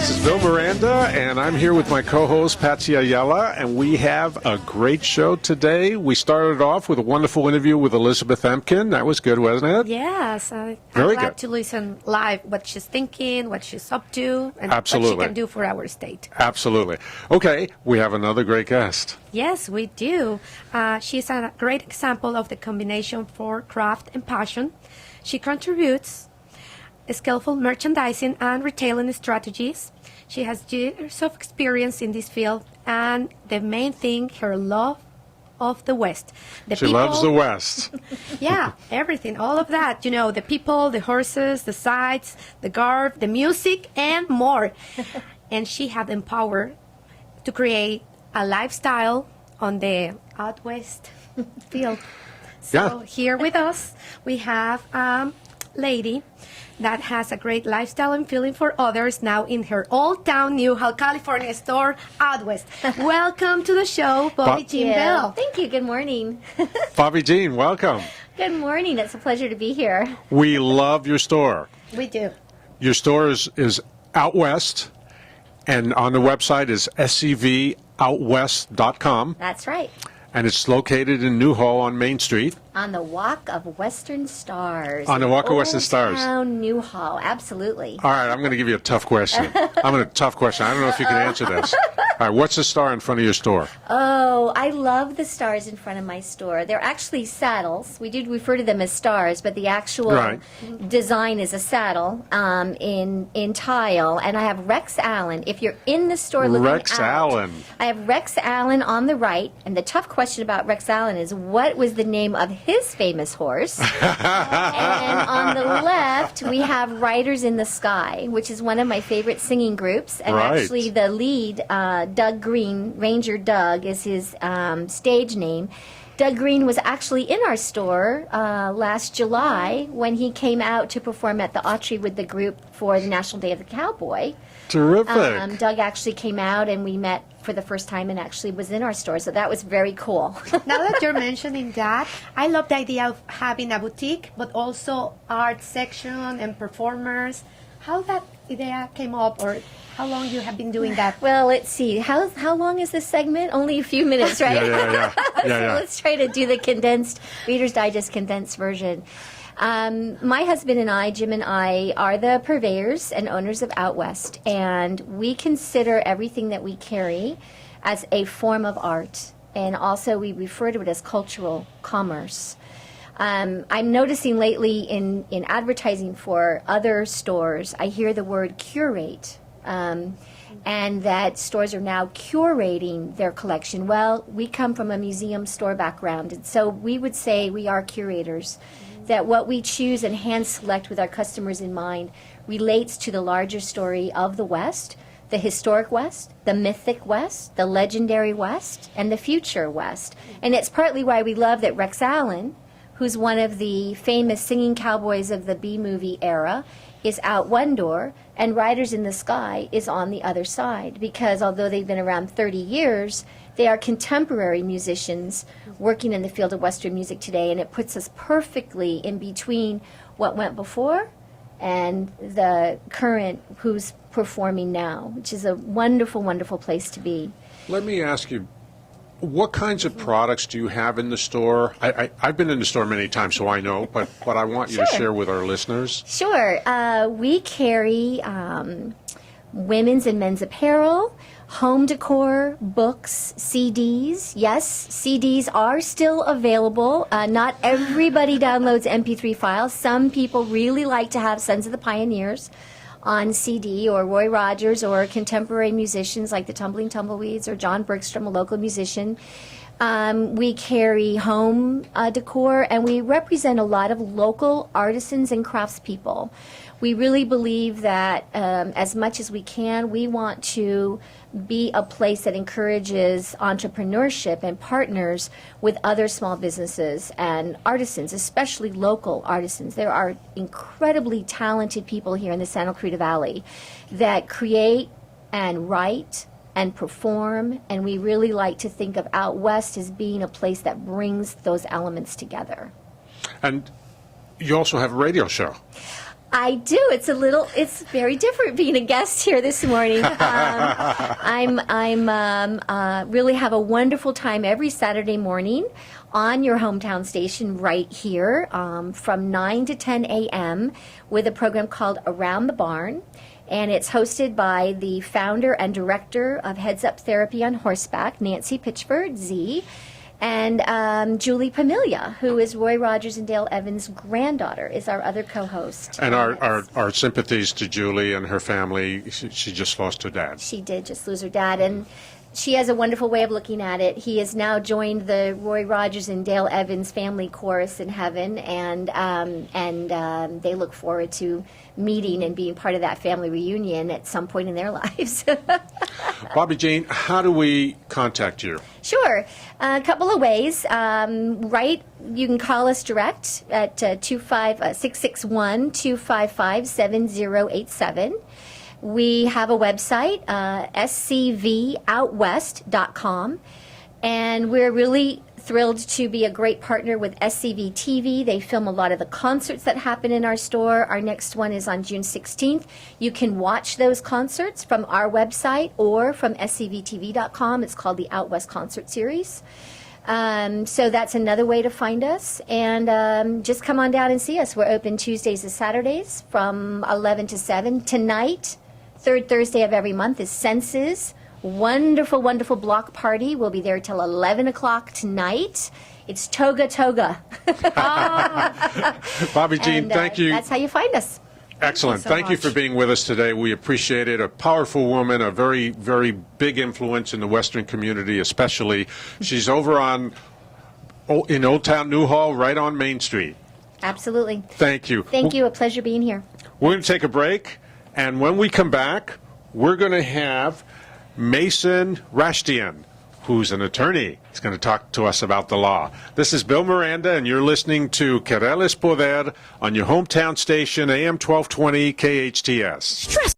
This is Bill Miranda, and I'm here with my co-host, Patsy Ayala, and we have a great show today. We started off with a wonderful interview with Elizabeth Emkin. That was good, wasn't it? Yes. I'm Very glad good. to listen live what she's thinking, what she's up to, and Absolutely. what she can do for our state. Absolutely. Okay, we have another great guest. Yes, we do. She's a great example of the combination for craft and passion. She contributes skillful merchandising and retailing strategies. She has years of experience in this field, and the main thing, her love of the West. She loves the West. Yeah, everything, all of that. You know, the people, the horses, the sights, the garb, the music, and more. And she had the power to create a lifestyle on the out West field. So here with us, we have a lady that has a great lifestyle and feeling for others now in her Old Town Newhall, California store out West. Welcome to the show, Bobbie Jean Bell. Thank you. Good morning. Bobbie Jean, welcome. Good morning. It's a pleasure to be here. We love your store. We do. Your store is out west, and on the website is scvoutwest.com, That's right. and it's located in Newhall on Main Street. On the Walk of Western Stars. On the Walk of Western Stars. Old Town Newhall. Absolutely. All right, I'm going to give you a tough question. I don't know if you can answer this. All right, what's the star in front of your store? Oh, I love the stars in front of my store. They're actually saddles. We do refer to them as stars, but the actual Right. design is a saddle in tile. And I have Rex Allen. If you're in the store looking Rex out, Allen. I have Rex Allen on the right. And the tough question about Rex Allen is, what was the name of his famous horse? And on the left, we have Riders in the Sky, which is one of my favorite singing groups. And Right. actually, the lead, Doug Green, Ranger Doug is his stage name. Doug Green was actually in our store last July when he came out to perform at the Autry with the group for the National Day of the Cowboy. Terrific. Doug actually came out and we met for the first time and actually was in our store, so that was very cool. Now that you're mentioning that, I love the idea of having a boutique, but also art section and performers. How that idea came up, or how long you have been doing that? Well, let's see. How long is this segment? Only a few minutes, right? Yeah. So let's try to do the condensed, Reader's Digest condensed version. My husband and I, Jim and I, are the purveyors and owners of Out West, and we consider everything that we carry as a form of art, and also we refer to it as cultural commerce. I'm noticing lately in advertising for other stores, I hear the word curate. And that stores are now curating their collection. Well, we come from a museum store background, and so we would say we are curators, that what we choose and hand select with our customers in mind relates to the larger story of the West, the historic West, the mythic West, the legendary West, and the future West. And it's partly why we love that Rex Allen, who's one of the famous singing cowboys of the B-movie era, is out one door, and Riders in the Sky is on the other side, because although they've been around 30 years, they are contemporary musicians working in the field of Western music today, and it puts us perfectly in between what went before and the current who's performing now, which is a wonderful, wonderful place to be. Let me ask you, what kinds of products do you have in the store? I've been in the store many times, so I know, but I want you to Sure. share with our listeners. Sure. We carry women's and men's apparel, home decor, books, CDs. Yes, CDs are still available. Not everybody downloads MP3 files. Some people really like to have Sons of the Pioneers on CD, or Roy Rogers, or contemporary musicians like the Tumbling Tumbleweeds or John Bergstrom, a local musician. We carry home decor, and we represent a lot of local artisans and craftspeople. We really believe that as much as we can, we want to be a place that encourages entrepreneurship and partners with other small businesses and artisans, especially local artisans. There are incredibly talented people here in the Santa Cruz Valley that create and write and perform, and we really like to think of Out West as being a place that brings those elements together. And you also have a radio show. I do. It's very different being a guest here this morning. I'm really have a wonderful time every Saturday morning on your hometown station right here from 9 to 10 a.m. with a program called Around the Barn. And it's hosted by the founder and director of Heads Up Therapy on Horseback, Nancy Pitchford, Z, and Julie Pamilia, who is Roy Rogers and Dale Evans' granddaughter, is our other co-host. And our sympathies to Julie and her family. She just lost her dad. She did just lose her dad, and she has a wonderful way of looking at it. He has now joined the Roy Rogers and Dale Evans family chorus in heaven, and they look forward to meeting and being part of that family reunion at some point in their lives. Bobbie Jean, how do we contact you? Sure. A couple of ways. You can call us direct at 661-255-7087. We have a website, scvoutwest.com, and we're really thrilled to be a great partner with SCV TV. They film a lot of the concerts that happen in our store. Our next one is on June 16th. You can watch those concerts from our website or from scvtv.com. It's called the Out West Concert Series. So that's another way to find us. And just come on down and see us. We're open Tuesdays to Saturdays from 11 to 7. Tonight, third Thursday of every month, is Senses. Wonderful, wonderful block party. We'll be there till 11 o'clock tonight. It's Toga Toga. Bobbie Jean, thank you. That's how you find us. Excellent. Thank you for being with us today. We appreciate it. A powerful woman, a very, very big influence in the Western community, especially. She's over in Old Town Newhall, right on Main Street. Absolutely. Thank you. Thank you. A pleasure being here. We're going to take a break, and when we come back, we're going to have Mason Rashtian, who's an attorney. He's going to talk to us about the law. This is Bill Miranda, and you're listening to Querer es Poder on your hometown station, AM 1220 KHTS. Stress